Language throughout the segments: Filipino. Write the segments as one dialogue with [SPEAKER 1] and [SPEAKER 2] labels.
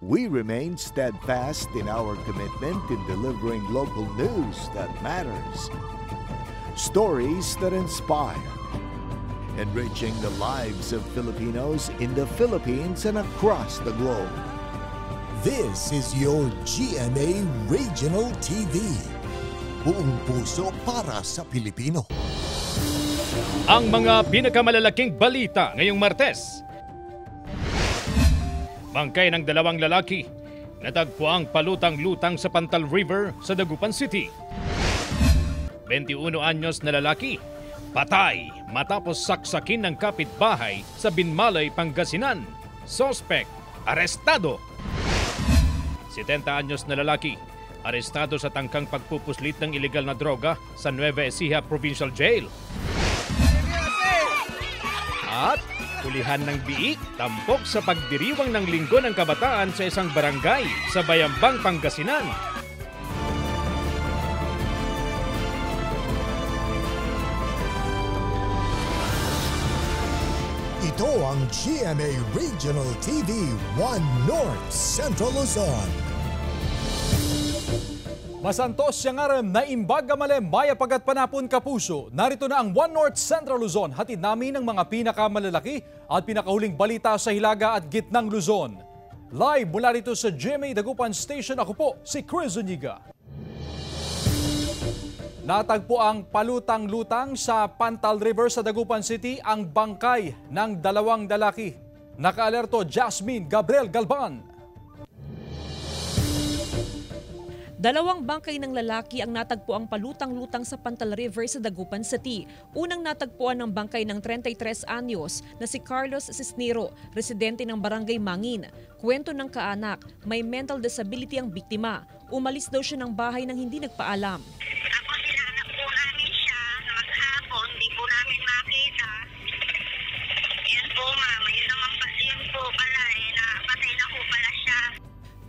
[SPEAKER 1] we remain steadfast in our commitment in delivering local news that matters. Stories that inspire. Enriching the lives of Filipinos in the Philippines and across the globe.
[SPEAKER 2] This is your GMA Regional TV. Buong puso para sa Pilipino.
[SPEAKER 3] Ang mga pinakamalalaking balita ngayong Martes. Bangkay ng dalawang lalaki, natagpuang palutang-lutang sa Pantal River sa Dagupan City. 21 anyos na lalaki, patay matapos saksakin ng kapitbahay sa Binmalay, Pangasinan. Suspect, arestado. 70 anyos na lalaki, arestado sa tangkang pagpupuslit ng ilegal na droga sa Nueva Ecija Provincial Jail. At hulihan ng biik, tampok sa pagdiriwang ng Linggo ng Kabataan sa isang barangay sa Bayambang, Pangasinan.
[SPEAKER 2] Ito ang GMA Regional TV 1 North Central Luzon.
[SPEAKER 4] Masantos siyang aram na imbaga malem maya pagat panapon kapuso. Narito na ang 1 North Central Luzon. Hatid namin ang mga pinakamalalaki at pinakahuling balita sa Hilaga at Gitnang Luzon. Live mula rito sa GMA Dagupan Station, ako po si Chris Zuniga. Natagpo ang palutang-lutang sa Pantal River sa Dagupan City ang bangkay ng dalawang lalaki. Nakaalerto Jasmine Gabriel Galban.
[SPEAKER 5] Dalawang bangkay ng lalaki ang natagpuang palutang-lutang sa Pantal River sa Dagupan City. Unang natagpuan ng bangkay ng 33 anyos na si Carlos Cisnero, residente ng Barangay Mangin. Kwento ng kaanak, may mental disability ang biktima. Umalis daw siya ng bahay nang hindi nagpaalam.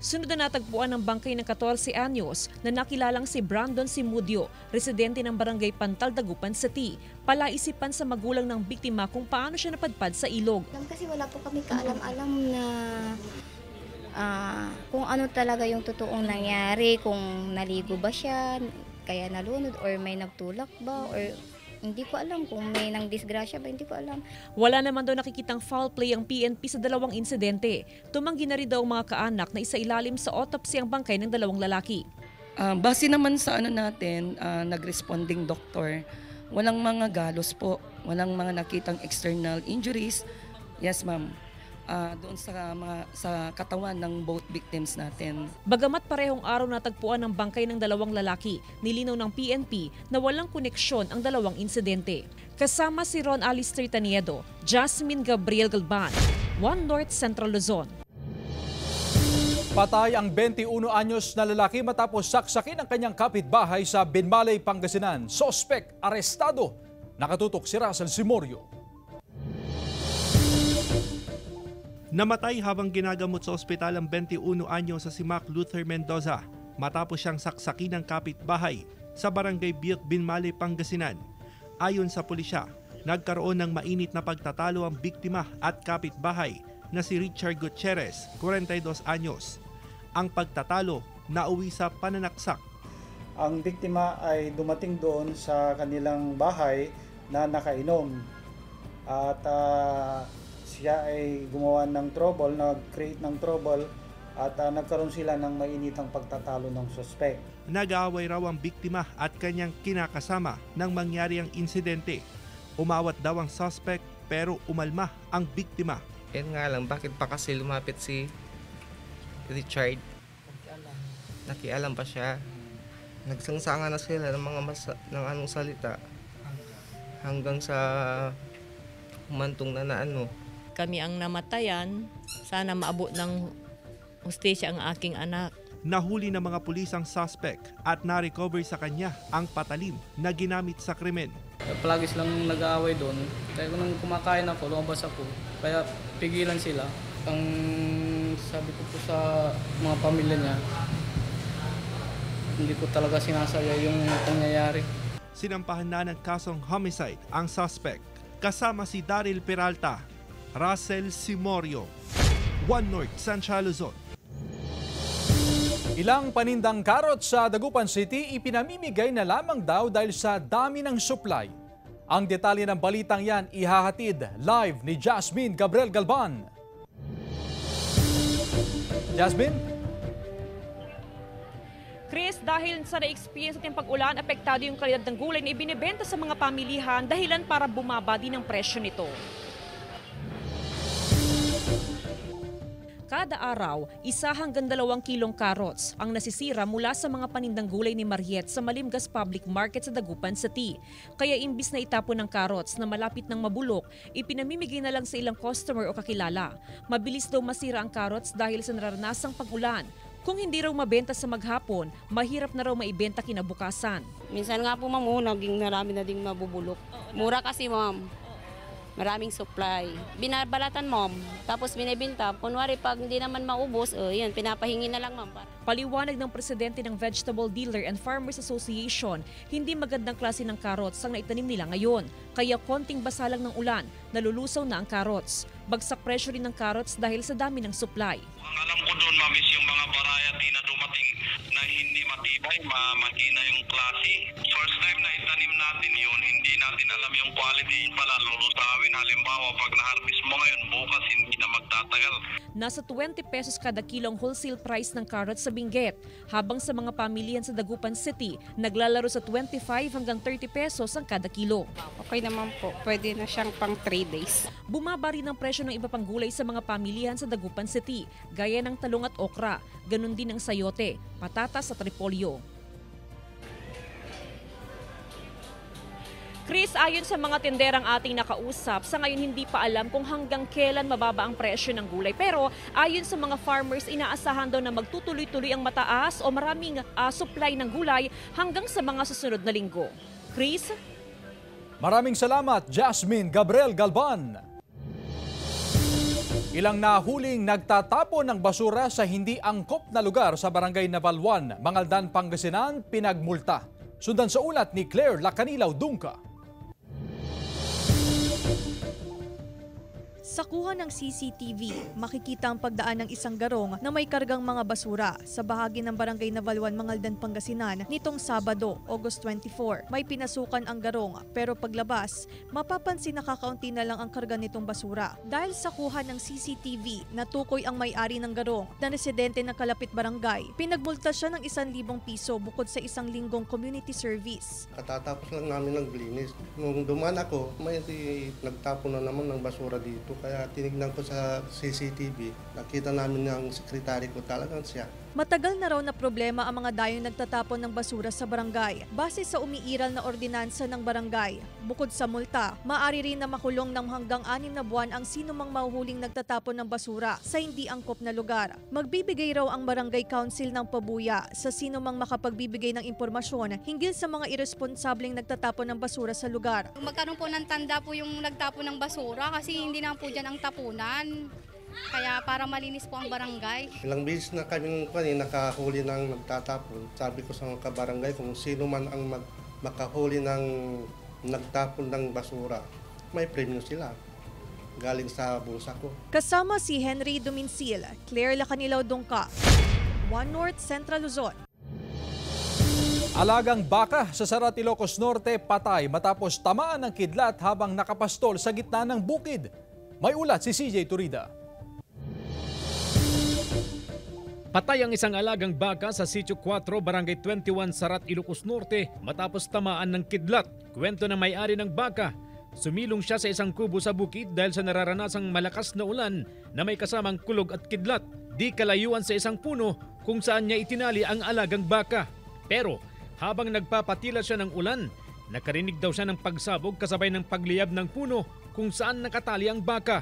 [SPEAKER 5] Sunod na natagpuan ng bangkay ng 14 anyos na nakilalang si Brandon Simudio, residente ng Barangay Pantal, Dagupan City. Palaisipan sa magulang ng biktima kung paano siya napadpad sa ilog.
[SPEAKER 6] Kasi wala po kami kaalam-alam na kung ano talaga yung totoong nangyari, kung naligo ba siya, kaya nalunod, or may nagtulak ba, or hindi ko alam kung may nang disgrasya ba, hindi ko alam.
[SPEAKER 5] Wala naman daw nakikitang foul play ang PNP sa dalawang insidente. Tumanggi na rin daw mga kaanak na isailalim sa autopsy ang bangkay ng dalawang lalaki.
[SPEAKER 7] Base naman sa natin, nag-responding doktor, walang mga galos po, walang mga nakitang external injuries. Yes ma'am. Doon sa katawan ng both victims natin.
[SPEAKER 5] Bagamat parehong araw natagpuan ng bangkay ng dalawang lalaki, nilinaw ng PNP na walang koneksyon ang dalawang insidente. Kasama si Ron Alistair Taniedo, Jasmine Gabriel Galban, 1 North Central Luzon.
[SPEAKER 4] Patay ang 21 anyos na lalaki matapos saksakin ang kanyang kapitbahay sa Binmalay, Pangasinan. Suspect, arestado. Nakatutok si Russell Simorio.
[SPEAKER 8] Namatay habang ginagamot sa ospital ang 21 anyo sa si Mac Luther Mendoza matapos siyang saksakin ng kapitbahay sa Barangay Biak, Binmalay, Pangasinan. Ayon sa pulisya, nagkaroon ng mainit na pagtatalo ang biktima at kapitbahay na si Richard Gutierrez, 42 anyos. Ang pagtatalo nauwi sa pananaksak.
[SPEAKER 9] Ang biktima ay dumating doon sa kanilang bahay na nakainom at siya ay gumawa ng trouble, nag-create ng trouble at nagkaroon sila ng mainitang pagtatalo ng suspect.
[SPEAKER 8] Nag-aaway raw ang biktima at kanyang kinakasama nang mangyari ang insidente. Umawat daw ang suspect pero umalma ang biktima.
[SPEAKER 10] Yan nga lang, bakit pa kasi lumapit si Richard? Nakialam pa siya. Nagsangsangan na sila ng mga anong salita hanggang sa humantong na
[SPEAKER 11] Kami ang namatayan, sana maabot ng hustisya ang aking anak.
[SPEAKER 8] Nahuli ng mga pulis ang suspect at na-recover sa kanya ang patalim na ginamit sa krimen.
[SPEAKER 12] Palagi silang nag-aaway doon. Kaya nung kumakain ako, lumabas ako. Kaya pigilan sila. Ang sabi ko po sa mga pamilya niya, hindi ko talaga sinasaya yung pangyayari.
[SPEAKER 8] Sinampahan na ng kasong homicide ang suspect. Kasama si Daryl Peralta, Russell Simorio, 1 North Central Luzon.
[SPEAKER 4] Ilang panindang carrots sa Dagupan City ipinamimigay na lamang daw dahil sa dami ng supply. Ang detalye ng balitang yan ihahatid live ni Jasmine Gabriel Galban. Jasmine?
[SPEAKER 5] Chris, dahil sa na-experience natin pag-ulan, apektado yung kalidad ng gulay na ibinibenta sa mga pamilihan dahilan para bumaba din ang presyo nito. Kada araw, 1 hanggang 2 kilong carrots ang nasisira mula sa mga panindang gulay ni Mariette sa Malimgas Public Market sa Dagupan City. Kaya imbis na itapon ng carrots na malapit ng mabulok, ipinamimigay na lang sa ilang customer o kakilala. Mabilis daw masira ang carrots dahil sa naranasang pag-ulan. Kung hindi raw mabenta sa maghapon, mahirap na raw maibenta kinabukasan.
[SPEAKER 13] Minsan nga po ma'am, naging marami na ding mabubulok. Mura kasi ma'am. Maraming supply. Binabalatan ma'am, tapos binibinta. Kunwari pag hindi naman maubos, yan, pinapahingi na lang ma'am.
[SPEAKER 5] Paliwanag ng presidente ng Vegetable Dealer and Farmers Association, hindi magandang klase ng carrots ang naitanim nila ngayon. Kaya konting basa lang ng ulan, nalulusaw na ang carrots. Bagsak presyo rin ng carrots dahil sa dami ng supply.
[SPEAKER 14] Ang alam ko doon ma'am is yung mga variety na dumating na hindi matibay, mahina yung klase. First time na itanim natin yun, hindi natin alam yung quality pala lulusawin. Halimbawa, pag na-harvest mo ngayon, bukas hindi na magtatagal.
[SPEAKER 5] Nasa 20 pesos kada kilong wholesale price ng carrots sa Benguet, habang sa mga pamilihan sa Dagupan City, naglalaro sa 25 hanggang 30 pesos ang kada kilo.
[SPEAKER 15] Okay naman po, pwede na siyang pang 3 days.
[SPEAKER 5] Bumaba rin ang presyo ng iba pang gulay sa mga pamilihan sa Dagupan City, gaya ng talong at okra, ganun din ang sayote, patatas at repolyo. Chris, ayon sa mga tinderang ating nakausap, sa ngayon hindi pa alam kung hanggang kailan mababa ang presyo ng gulay. Pero ayon sa mga farmers, inaasahan daw na magtutuloy-tuloy ang mataas o maraming supply ng gulay hanggang sa mga susunod na linggo. Chris?
[SPEAKER 4] Maraming salamat, Jasmine Gabriel Galban. Ilang nahuling nagtatapon ng basura sa hindi angkop na lugar sa barangay Navalwan, Mangaldan, Pangasinan, pinagmulta. Sundan sa ulat ni Claire Lacanilaw Dungka.
[SPEAKER 16] Sa kuha ng CCTV, makikita ang pagdaan ng isang garong na may kargang mga basura sa bahagi ng barangay Navalwan, Mangaldan, Pangasinan nitong Sabado, August 24. May pinasukan ang garong pero paglabas, mapapansin na kakaunti na lang ang karga nitong basura. Dahil sa kuha ng CCTV, natukoy ang may-ari ng garong na residente ng kalapit barangay. Pinagmulta siya ng 1,000 piso bukod sa 1 linggong community service.
[SPEAKER 17] Katatapos lang namin naglinis. Nung dumaan ako, may nagtapon na naman ng basura dito. Kaya tinignan ko sa CCTV, nakita namin ng sekretary ko, talagang siya.
[SPEAKER 16] Matagal na raw na problema ang mga dayong nagtatapon ng basura sa barangay. Base sa umiiral na ordinansa ng barangay, bukod sa multa, maaari rin na makulong ng hanggang 6 na buwan ang sinumang mahuhuling nagtatapon ng basura sa hindi angkop na lugar. Magbibigay raw ang barangay council ng pabuya sa sinumang makapagbibigay ng impormasyon hinggil sa mga irresponsableng nagtatapon ng basura sa lugar.
[SPEAKER 18] Magkaroon po ng tanda po yung nagtapon ng basura kasi hindi na po dyan ang tapunan. Kaya para malinis po ang barangay.
[SPEAKER 17] Ilang beses na kami nakahuli ng nagtatapon. Sabi ko sa mga kabarangay kung sino man ang makahuli ng nagtapon ng basura, may premyo sila. Galing sa bulsa ko.
[SPEAKER 16] Kasama si Henry Duminsil, Claire Lacanilaw Dungka, One North Central Luzon.
[SPEAKER 4] Alagang baka sa Sarat, Ilocos Norte patay matapos tamaan ng kidlat habang nakapastol sa gitna ng bukid. May ulat si CJ Turida.
[SPEAKER 3] Patay ang isang alagang baka sa Sitio 4, Barangay 21, Sarat, Ilocos Norte matapos tamaan ng kidlat. Kwento ng may-ari ng baka, sumilong siya sa isang kubo sa bukid dahil sa nararanasang malakas na ulan na may kasamang kulog at kidlat. Di kalayuan sa isang puno kung saan niya itinali ang alagang baka. Pero habang nagpapatila siya ng ulan, nakarinig daw siya ng pagsabog kasabay ng pagliyab ng puno kung saan nakatali ang baka.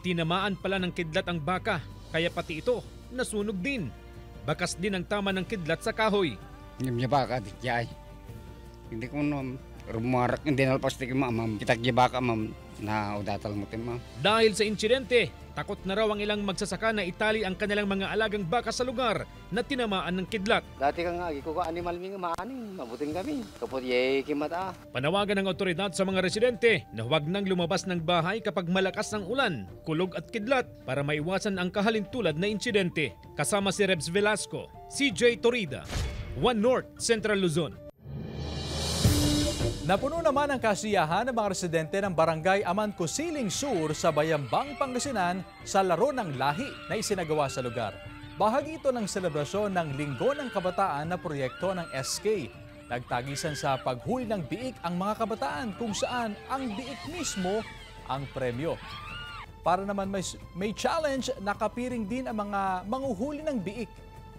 [SPEAKER 3] Tinamaan pala ng kidlat ang baka, kaya pati ito nasunog din. Bakas din ang tama ng kidlat sa kahoy.
[SPEAKER 19] Hindi baka di jay. Hindi ko rumarak hindi nalpas di ma'am. Kita baka ma'am na udatal mo tim ma'am.
[SPEAKER 3] Dahil sa insidente, Takot na raw ang ilang magsasaka na itali ang kanilang mga alagang baka sa lugar na tinamaan ng kidlat.
[SPEAKER 20] Dati ka nga, ko animal ming maaning, mabuting kami. Kapag yay kimata.
[SPEAKER 3] Panawagan ng otoridad sa mga residente na huwag nang lumabas ng bahay kapag malakas ang ulan, kulog at kidlat para maiwasan ang kahalintulad na insidente. Kasama si Rebs Velasco, CJ Torida, One North, Central Luzon.
[SPEAKER 4] Napuno naman ang kasiyahan ng mga residente ng Barangay Amanco Siling Sur sa Bayambang, Pangasinan sa laro ng lahi na isinagawa sa lugar. Bahagi ito ng selebrasyon ng Linggo ng Kabataan na proyekto ng SK. Nagtagisan sa paghuli ng biik ang mga kabataan kung saan ang biik mismo ang premyo. Para naman may challenge, nakapiring din ang mga manguhuli ng biik.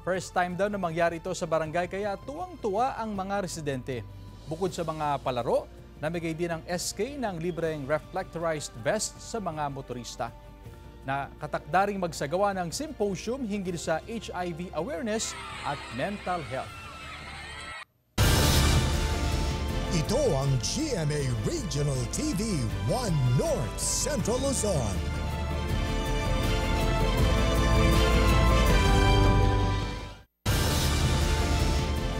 [SPEAKER 4] First time daw na mangyari ito sa barangay kaya tuwang-tuwa ang mga residente. Bukod sa mga palaro, namigay din ang SK ng libreng reflectorized vest sa mga motorista. Na katakdaring magsagawa ng symposium hinggil sa HIV awareness at mental health.
[SPEAKER 2] Ito ang GMA Regional TV 1 North Central Luzon.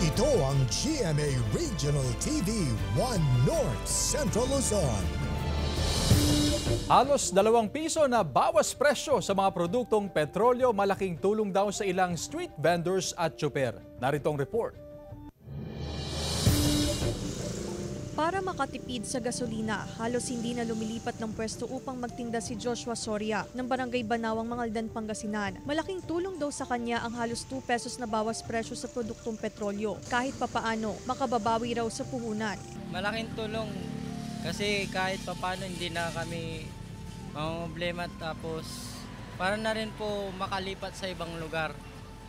[SPEAKER 2] Ito ang GMA Regional TV 1 North Central Luzon.
[SPEAKER 4] Halos 2 piso na bawas presyo sa mga produktong petrolyo, malaking tulong daw sa ilang street vendors at tsuper. Narito ang report.
[SPEAKER 16] Para makatipid sa gasolina, halos hindi na lumilipat ng pwesto upang magtinda si Joshua Soria ng Barangay Banawang, Mangaldan, Pangasinan. Malaking tulong daw sa kanya ang halos 2 pesos na bawas presyo sa produktong petrolyo. Kahit papaano, makababawi raw sa puhunan.
[SPEAKER 12] Malaking tulong kasi kahit papaano hindi na kami problema, tapos para na rin po makalipat sa ibang lugar.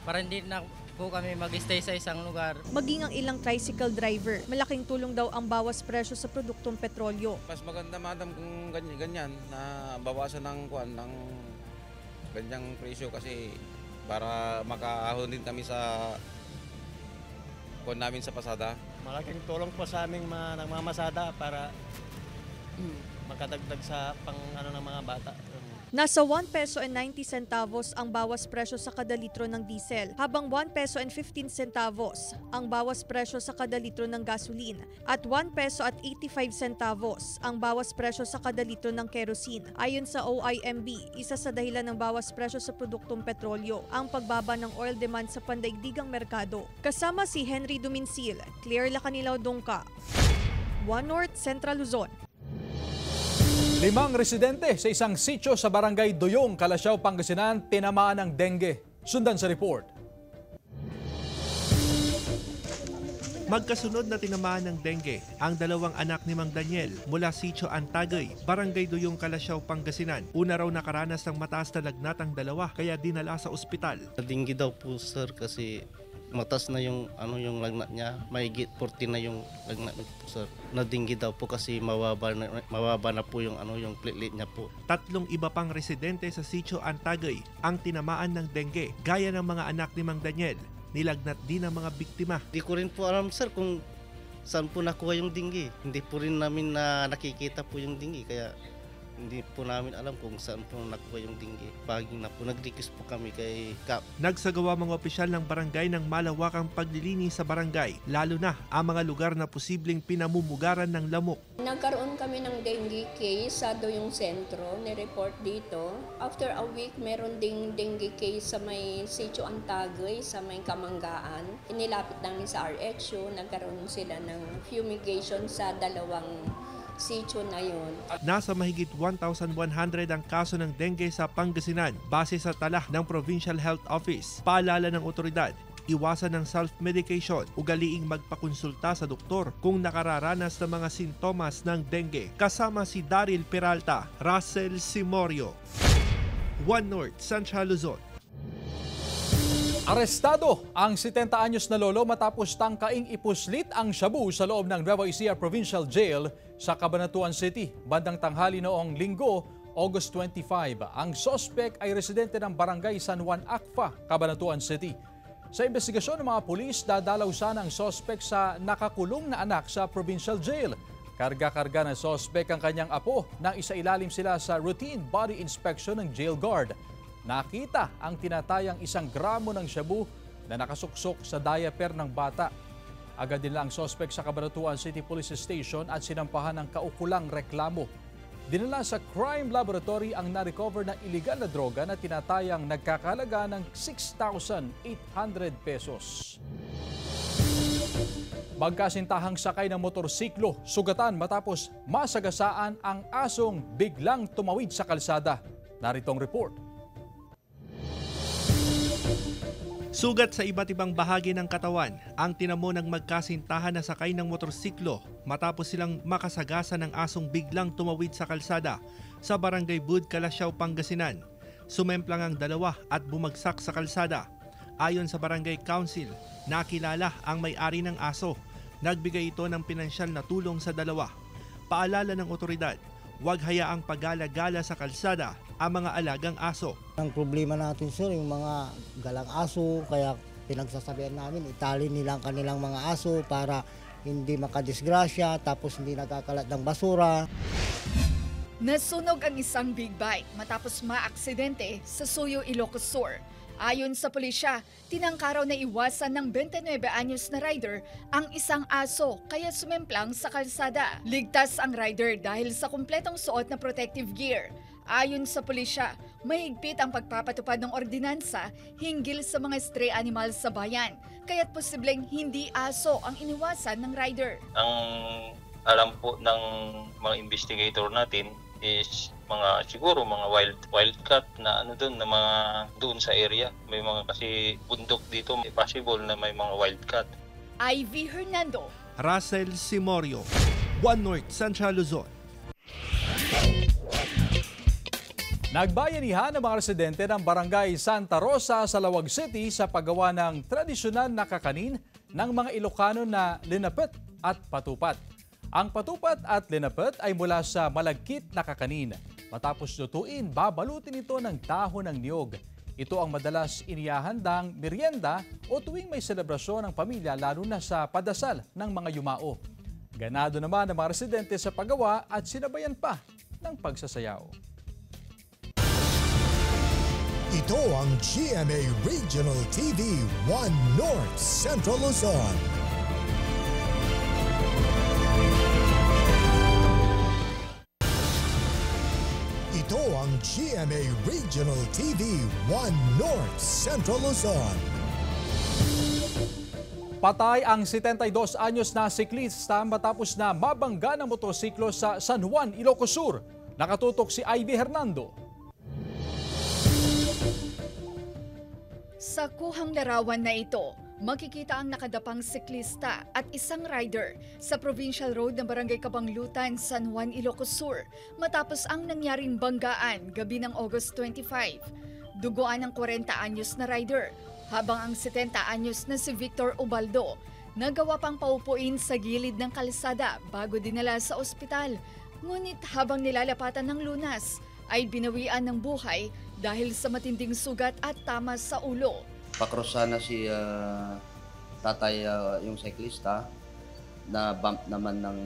[SPEAKER 12] Para hindi na po kami mag-stay sa isang lugar.
[SPEAKER 16] Maging ang ilang tricycle driver, malaking tulong daw ang bawas presyo sa produktong petrolyo.
[SPEAKER 21] Mas maganda madam kung ganyan na bawasan ng ganyang presyo kasi para makaahon din kami sa namin sa pasada.
[SPEAKER 22] Malaking tulong po sa aming nagmamasada para makadagdag sa ng mga bata.
[SPEAKER 16] Nasa 1 peso and 90 centavos ang bawas presyo sa kada litro ng diesel, habang 1 peso and 15 centavos ang bawas presyo sa kada litro ng gasoline, at 1 peso at 85 centavos ang bawas presyo sa kada litro ng kerosene. Ayon sa OIMB, isa sa dahilan ng bawas presyo sa produktong petrolyo ang pagbaba ng oil demand sa pandaigdigang merkado. Kasama si Henry Duminsil, Claire Lacanilaw Dongka, One North, Central Luzon.
[SPEAKER 4] 5 residente sa isang sitio sa Barangay Duyong, Calasiao, Pangasinan, tinamaan ng dengue. Sundan sa report.
[SPEAKER 8] Magkasunod na tinamaan ng dengue ang 2 anak ni Mang Daniel mula Sitio Antagay, Barangay Duyong, Calasiao, Pangasinan. Una raw nakaranas ng mataas na lagnat ang 2 kaya dinala sa ospital.
[SPEAKER 17] Nadinggi daw po sir kasi matas na yung yung lagnat niya, mahigit 40 na yung lagnat niya po sir. Nadinggi daw po kasi mababa na po yung yung platelet niya po.
[SPEAKER 8] 3 iba pang residente sa Sitio Antagay ang tinamaan ng dengue, gaya ng mga anak ni Mang Daniel. Nilagnat din ang mga biktima.
[SPEAKER 17] Hindi ko rin po alam sir kung saan po nakuha yung dengue. Hindi po rin namin nakikita po yung dengue kaya hindi po namin alam kung saan po nakuha yung dengue. Pagi na po nag-request po kami kay CAP.
[SPEAKER 8] Nagsagawa mga opisyal ng barangay ng malawakang paglilinis sa barangay, lalo na ang mga lugar na posibleng pinamumugaran ng lamok.
[SPEAKER 23] Nagkaroon kami ng dengue case sa Duyong Sentro, ni-report dito. After a week, meron ding dengue case sa may Sitio Antagay, sa may Kamanggaan. Inilapit namin sa RHU, nagkaroon sila ng fumigation sa 2 sitio na yun.
[SPEAKER 8] Nasa mahigit 1,100 ang kaso ng dengue sa Pangasinan base sa tala ng Provincial Health Office. Paalala ng otoridad, iwasan ng self-medication, ugaliing magpakonsulta sa doktor kung nakararanas ng mga sintomas ng dengue. Kasama si Daryl Peralta, Russell Simorio, One North, Central Luzon.
[SPEAKER 4] Arestado ang 70 anyos na lolo matapos tangkaing ipuslit ang shabu sa loob ng Nueva Ecija Provincial Jail sa Cabanatuan City. Bandang tanghali noong Linggo, August 25. Ang sospek ay residente ng Barangay San Juan Akfa, Cabanatuan City. Sa investigasyon ng mga pulis, dadalaw sana ang sospek sa nakakulong na anak sa Provincial Jail. Karga-karga ng sospek ang kanyang apo nang isailalim sila sa routine body inspection ng jail guard. Nakita ang tinatayang 1 gramo ng shabu na nakasuksok sa diaper ng bata. Agad nila ang sospek sa Cabanatuan City Police Station at sinampahan ng kaukulang reklamo. Dinala sa crime laboratory ang na-recover na iligal na droga na tinatayang nagkakalaga ng 6,800 pesos. Magkasintahang sakay ng motorsiklo, sugatan matapos masagasaan ang asong biglang tumawid sa kalsada. Narito ang report.
[SPEAKER 8] Sugat sa iba't ibang bahagi ng katawan ang tinamo ng magkasintahan na sakay ng motorsiklo matapos silang makasagasa ng asong biglang tumawid sa kalsada sa Barangay Bud, Calasiao, Pangasinan. Sumemplang ang dalawa at bumagsak sa kalsada. Ayon sa Barangay Council, nakilala ang may-ari ng aso. Nagbigay ito ng pinansyal na tulong sa dalawa. Paalala ng otoridad, huwag hayaang pagala-gala sa kalsada ang mga alagang aso.
[SPEAKER 1] Ang problema natin sir, yung mga galang aso, kaya pinagsasabihan namin, itali nila ang kanilang mga aso para hindi makadisgrasya tapos hindi nakakalat ng basura.
[SPEAKER 6] Nasunog ang isang big bike matapos maaksidente sa Suyo, Ilocos Sur. Ayon sa pulisya, tinangka raw na iwasan ng 29 anyos na rider ang isang aso kaya sumemplang sa kalsada. Ligtas ang rider dahil sa kumpletong suot na protective gear. Ayon sa pulisya, mahigpit ang pagpapatupad ng ordinansa hinggil sa mga stray animals sa bayan, kaya't posibleng hindi aso ang iniwasan ng rider.
[SPEAKER 7] Ang alam po ng mga investigator natin is siguro mga wildcat na na mga doon sa area. May mga kasi bundok dito, possible na may mga wildcat.
[SPEAKER 6] Ivy Hernando,
[SPEAKER 8] Russell Simorio, One North Central Luzon.
[SPEAKER 4] Nagbayanihan ang mga residente ng Barangay Santa Rosa sa Lawag City sa paggawa ng tradisyonal na kakanin ng mga Ilocano na linapet at patupat. Ang patupat at linapet ay mula sa malagkit na kakanin. Matapos lutuin, babalutin ito ng dahon ng niyog. Ito ang madalas inihahandang merienda o tuwing may selebrasyon ng pamilya lalo na sa padasal ng mga yumao. Ganado naman ang mga residente sa paggawa at sinabayan pa ng pagsasayaw.
[SPEAKER 2] Ito ang GMA Regional TV 1 North Central Luzon. Ito ang GMA Regional TV 1 North Central Luzon.
[SPEAKER 4] Patay ang 72 anyos na siklista matapos na mabangga ng motorsiklo sa San Juan, Ilocos Sur. Nakatutok si Ivy Hernando.
[SPEAKER 6] Sa kuhang larawan na ito, makikita ang nakadapang siklista at isang rider sa Provincial Road ng Barangay Kabanglutan, San Juan, Ilocos Sur matapos ang nangyaring banggaan gabi ng August 25. Duguan ng 40 anyos na rider habang ang 70 anyos na si Victor Ubaldo nagawa pang paupuin sa gilid ng kalsada bago dinala sa ospital. Ngunit habang nilalapatan ng lunas ay binawian ng buhay dahil sa matinding sugat at tama sa ulo.
[SPEAKER 24] Pakrosa na si tatay yung cyclista na bump naman ng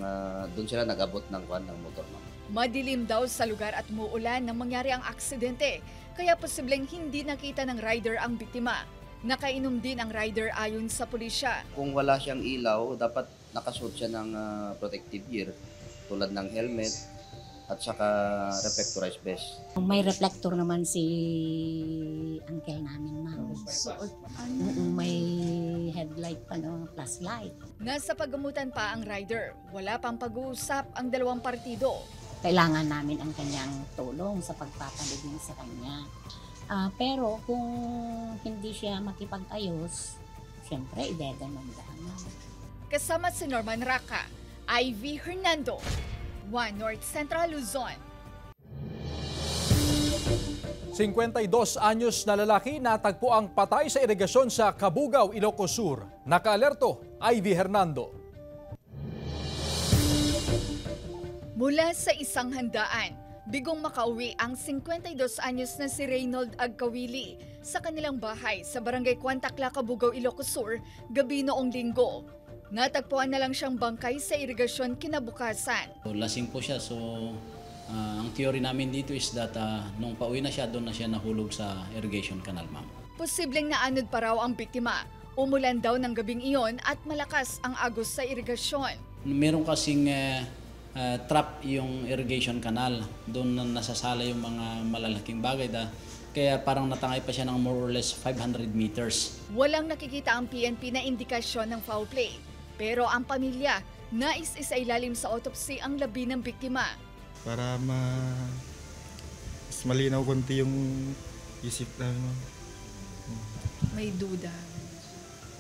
[SPEAKER 24] doon sila nag-abot ng motor.
[SPEAKER 6] Madilim daw sa lugar at muulan nang mangyari ang aksidente, kaya posibleng hindi nakita ng rider ang biktima. Nakainom din ang rider ayon sa pulisya.
[SPEAKER 24] Kung wala siyang ilaw, dapat nakasuot siya ng protective gear tulad ng helmet at saka reflectorized vest.
[SPEAKER 25] May reflector naman si uncle namin, ma'am. May headlight pa, no? Plus light.
[SPEAKER 6] Nasa paggamutan pa ang rider. Wala pang pag-uusap ang dalawang partido.
[SPEAKER 25] Kailangan namin ang kanyang tulong sa pagpapaligin sa kanya. Pero kung hindi siya makipag-ayos, siyempre idedemandahan namin.
[SPEAKER 6] Kasama si Norman Raca, Ivy Hernando, 1 North Central Luzon.
[SPEAKER 4] 52 anyos na lalaki natagpo ang patay sa irigasyon sa Cabugao, Ilocos Sur. Nakaalerto, Ivy Hernando.
[SPEAKER 6] Mula sa isang handaan, bigong makauwi ang 52 anyos na si Reynold Agkawili sa kanilang bahay sa Barangay Cuantacla, Cabugao, Ilocos Sur, gabi noong Linggo. Natagpuan na lang siyang bangkay sa irigasyon kinabukasan.
[SPEAKER 9] Lasing po siya, so ang theory namin dito is that nung pauwi na siya, doon na siya nahulog sa irrigation canal, ma'am.
[SPEAKER 6] Posibleng naanod pa raw ang biktima. Umulan daw ng gabing iyon at malakas ang agos sa irigasyon.
[SPEAKER 9] Meron kasing trap yung irrigation canal. Doon na nasasala yung mga malalaking bagay. Kaya parang natangay pa siya ng more or less 500 meters.
[SPEAKER 6] Walang nakikita ang PNP na indikasyon ng foul play. Pero ang pamilya, nais isailalim sa autopsy ang labi ng biktima.
[SPEAKER 10] Para mas malinaw konti yung isip namin.
[SPEAKER 6] May duda.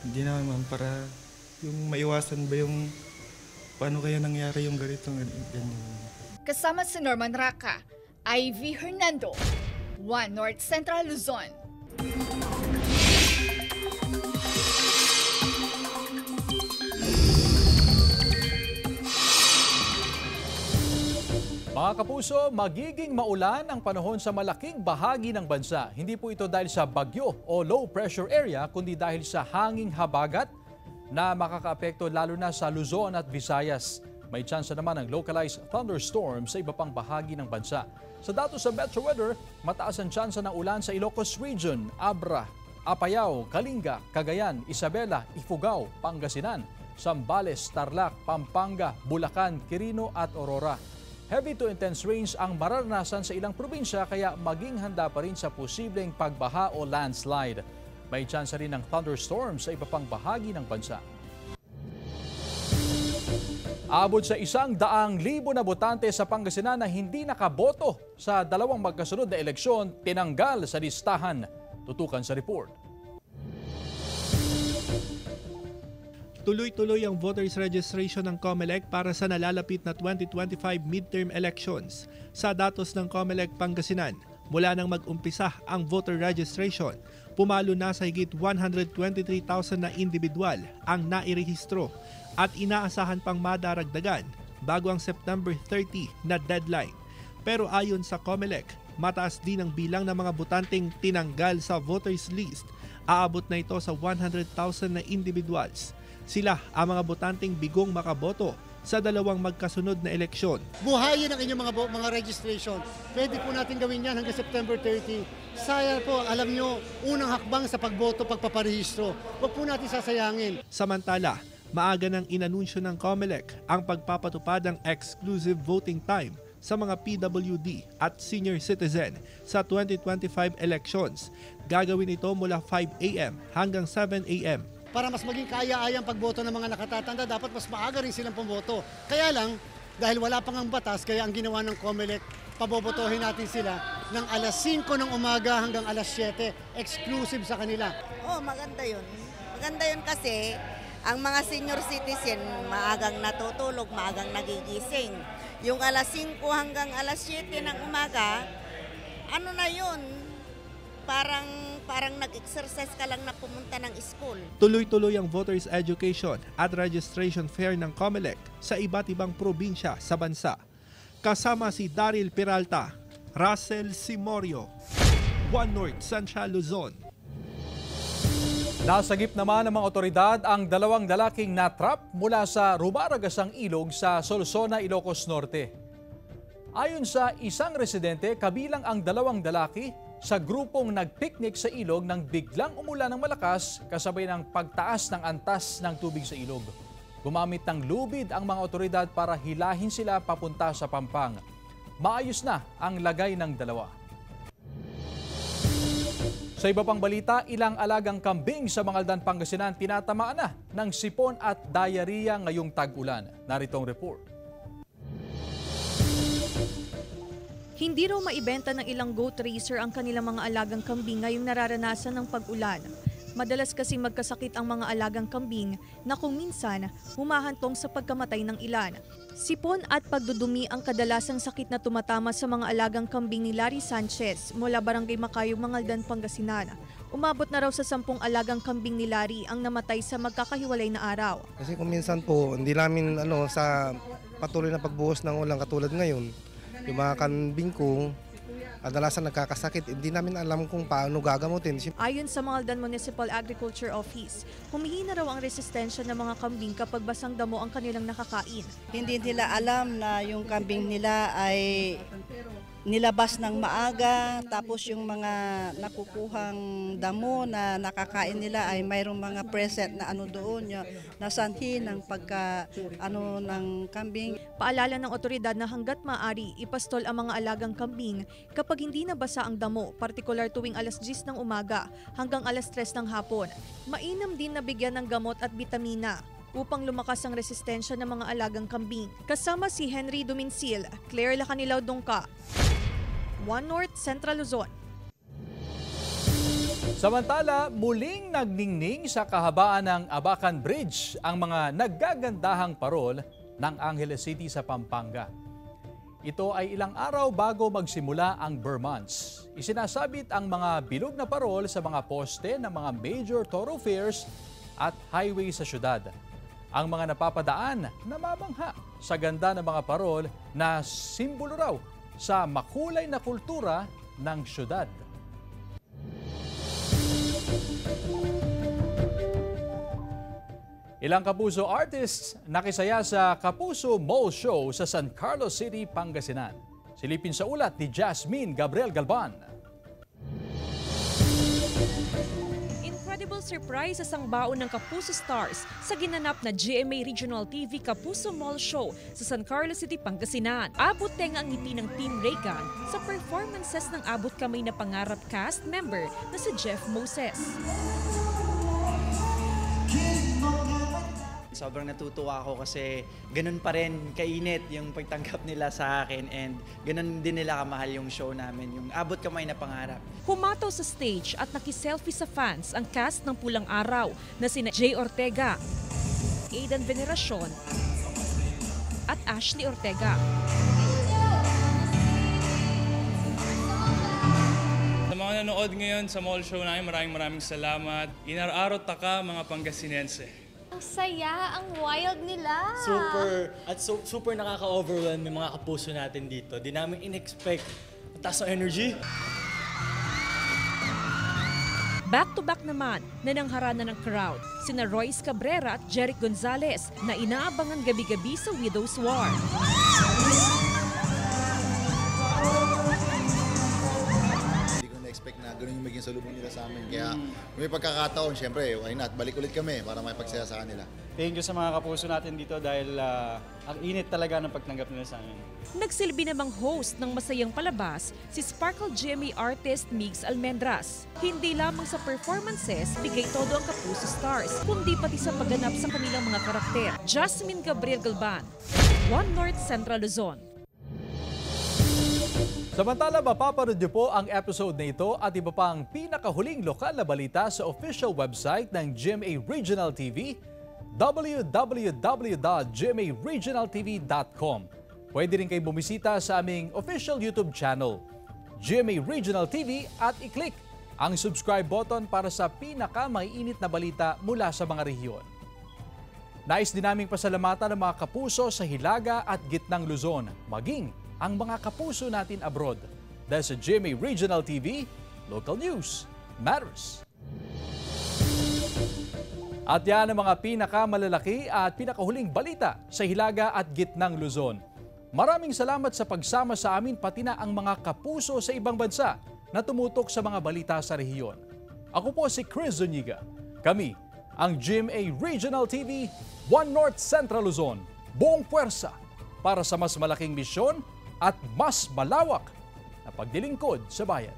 [SPEAKER 10] Hindi naman, ma'am, para yung maiwasan ba yung paano kaya nangyari yung ganitong ganyan.
[SPEAKER 6] Kasama si Norman Raca, Ivy Hernando, One North Central Luzon.
[SPEAKER 4] Mga kapuso, magiging maulan ang panahon sa malaking bahagi ng bansa. Hindi po ito dahil sa bagyo o low pressure area, kundi dahil sa hanging habagat na makakaapekto lalo na sa Luzon at Visayas. May tsansa naman ng localized thunderstorm sa iba pang bahagi ng bansa. Sa datos sa Metro Weather, mataas ang tsansa ng ulan sa Ilocos Region, Abra, Apayao, Kalinga, Cagayan, Isabela, Ifugao, Pangasinan, Zambales, Tarlac, Pampanga, Bulacan, Quirino at Aurora. Heavy to intense rains ang mararanasan sa ilang probinsya kaya maging handa pa rin sa posibleng pagbaha o landslide. May tsansa rin ng thunderstorm sa iba pang bahagi ng bansa. Abot sa 100,000 na botante sa Pangasinan na hindi nakaboto sa dalawang magkasunod na eleksyon tinanggal sa listahan. Tutukan sa report.
[SPEAKER 8] Tuloy-tuloy ang voters registration ng COMELEC para sa nalalapit na 2025 midterm elections. Sa datos ng COMELEC Pangasinan, mula nang mag-umpisa ang voter registration, pumalo na sa higit 123,000 na individual ang nairehistro at inaasahan pang madaragdagan bago ang September 30 na deadline. Pero ayon sa COMELEC, mataas din ang bilang ng mga botanteng tinanggal sa voters list. Aabot na ito sa 100,000 na individuals. Sila ang mga botanteng bigong makaboto sa dalawang magkasunod na eleksyon.
[SPEAKER 11] Buhayin ang inyong mga registration. Pwede po natin gawin yan hanggang September 30. Sayang po, alam nyo, unang hakbang sa pagboto, pagpaparehistro. Huwag po natin sasayangin.
[SPEAKER 8] Samantala, maaga nang inanunsyo ng COMELEC ang pagpapatupad ng exclusive voting time sa mga PWD at senior citizen sa 2025 elections. Gagawin ito mula 5 a.m. hanggang 7 a.m.
[SPEAKER 11] Para mas maging kaaya-ayang pagboto ng mga nakatatanda, dapat mas maaga rin silang pumboto. Kaya lang, dahil wala pang ang batas, kaya ang ginawa ng COMELEC, pabobotohin natin sila ng alas 5 ng umaga hanggang alas 7, exclusive sa kanila.
[SPEAKER 13] Oh, maganda yun. Maganda yun kasi ang mga senior citizen maagang natutulog, maagang nagigising. Yung alas 5 hanggang alas 7 ng umaga, ano na yun? Parang nag-exercise ka lang na pumunta ng school.
[SPEAKER 8] Tuloy-tuloy ang voters education at registration fair ng COMELEC sa iba't ibang probinsya sa bansa. Kasama si Daryl Peralta, Russell Simorio, One North Central Luzon.
[SPEAKER 4] Nasagip naman ng mga otoridad ang dalawang lalaking natrap mula sa rumaragasang ilog sa Solsona, Ilocos Norte. Ayon sa isang residente, kabilang ang dalawang lalaki sa grupong nagpiknik sa ilog nang biglang umulan ng malakas kasabay ng pagtaas ng antas ng tubig sa ilog. Gumamit ng lubid ang mga otoridad para hilahin sila papunta sa Pampang. Maayos na ang lagay ng dalawa. Sa iba pang balita, ilang alagang kambing sa Mangaldan, Pangasinan tinatamaan na ng sipon at diarrhea ngayong tag-ulan. Narito ang report.
[SPEAKER 16] Hindi raw maibenta ng ilang goat racer ang kanilang mga alagang kambing ngayong nararanasan ng pag-ulan. Madalas kasi magkasakit ang mga alagang kambing na kung minsan humahantong sa pagkamatay ng ilan. Sipon at pagdudumi ang kadalasang sakit na tumatama sa mga alagang kambing ni Larry Sanchez mula Barangay Macayog, Mangaldan, Pangasinan. Umabot na raw sa 10 alagang kambing ni Larry ang namatay sa magkakahiwalay na araw.
[SPEAKER 14] Kasi kung minsan po, hindi namin sa patuloy na pagbuhos ng ulan katulad ngayon, yung mga kambing ko, kadalasan nagkakasakit. Hindi namin alam kung paano gagamutin.
[SPEAKER 16] Ayon sa Maldan Municipal Agriculture Office, humihina raw ang resistensya ng mga kambing kapag basang damo ang kanilang nakakain.
[SPEAKER 5] Hindi nila alam na yung kambing nila ay nilabas ng maaga, tapos yung mga nakukuhang damo na nakakain nila ay mayroong mga present na doon, na sanhi ng pagka ng kambing.
[SPEAKER 16] Paalala ng otoridad na hanggat maaari, ipastol ang mga alagang kambing kapag hindi nabasa ang damo, partikular tuwing alas 10 ng umaga hanggang alas 3 ng hapon. Mainam din na bigyan ng gamot at bitamina upang lumakas ang resistensya ng mga alagang kambing. Kasama si Henry Duminsil, Claire Lacanilaw Dungka, One North Central Luzon.
[SPEAKER 4] Samantala, muling nagningning sa kahabaan ng Abacan Bridge ang mga naggagandahang parol ng Angeles City sa Pampanga. Ito ay ilang araw bago magsimula ang Burr Months. Isinasabit ang mga bilog na parol sa mga poste ng mga major thoroughfares at highway sa syudad. Ang mga napapadaan namamangha sa ganda ng mga parol na simbolo raw sa makulay na kultura ng syudad. Ilang Kapuso artists nakisaya sa Kapuso Mall Show sa San Carlos City, Pangasinan. Silipin sa ulat ni Jasmine Gabriel Galban.
[SPEAKER 15] Incredible surprise sa sangbaon ng Kapuso Stars sa ginanap na GMA Regional TV Kapuso Mall Show sa San Carlos City, Pangasinan. Abot tenga ang ngiti ng Team Reagan sa performances ng abot kamay na pangarap cast member na si Jeff Moses.
[SPEAKER 18] Sobrang natutuwa ako kasi ganun pa rin kainit yung pagtanggap nila sa akin and ganun din nila kamahal yung show namin, yung abot kamay na pangarap.
[SPEAKER 15] Humataw sa stage at nakiselfie sa fans ang cast ng Pulang Araw na sina Jay Ortega, Aidan Veneracion at Ashley Ortega.
[SPEAKER 19] Sa mga nanood ngayon sa mall show namin, maraming salamat. Inar-arot taka mga Pangasinense.
[SPEAKER 20] Ang saya, ang wild nila.
[SPEAKER 22] Super nakaka-overwhelm yung mga kapuso natin dito. Di namin in-expect. Taas ng energy.
[SPEAKER 15] Back-to-back naman, nanangharanan ng crowd, sina Royce Cabrera at Jeric Gonzalez na inaabangan gabi-gabi sa Widow's War.
[SPEAKER 26] Na ganun yung maging salubong nila sa amin. Kaya may pagkakataon, syempre, why not? Balik ulit kami para may pagsaya sa kanila.
[SPEAKER 22] Thank you sa mga kapuso natin dito dahil ang init talaga ng pagtanggap nila sa amin.
[SPEAKER 15] Nagsilbi namang host ng masayang palabas si Sparkle GMA artist Migs Almendras. Hindi lamang sa performances, bigay todo ang Kapuso Stars, kundi pati sa pagganap sa kanilang mga karakter. Jasmine Gabriel Galban, One North Central Luzon.
[SPEAKER 4] Samantala, mapapanood niyo po ang episode na ito at iba pang pinakahuling lokal na balita sa official website ng GMA Regional TV, www.gmaregionaltv.com. Pwede rin kayo bumisita sa aming official YouTube channel, GMA Regional TV, at i-click ang subscribe button para sa pinakamaiinit na balita mula sa mga rehiyon. Nais din naming pasalamatan ng mga kapuso sa Hilaga at Gitnang Luzon, maging ang mga kapuso natin abroad. Dahil sa GMA Regional TV, local news matters. At yan ang mga pinakamalalaki at pinakahuling balita sa Hilaga at Gitnang Luzon. Maraming salamat sa pagsama sa amin pati na ang mga kapuso sa ibang bansa na tumutok sa mga balita sa rehiyon. Ako po si Chris Zuniga. Kami ang GMA Regional TV, One North Central Luzon. Buong puwersa para sa mas malaking misyon at mas malawak na pagdilingkod sa bayan.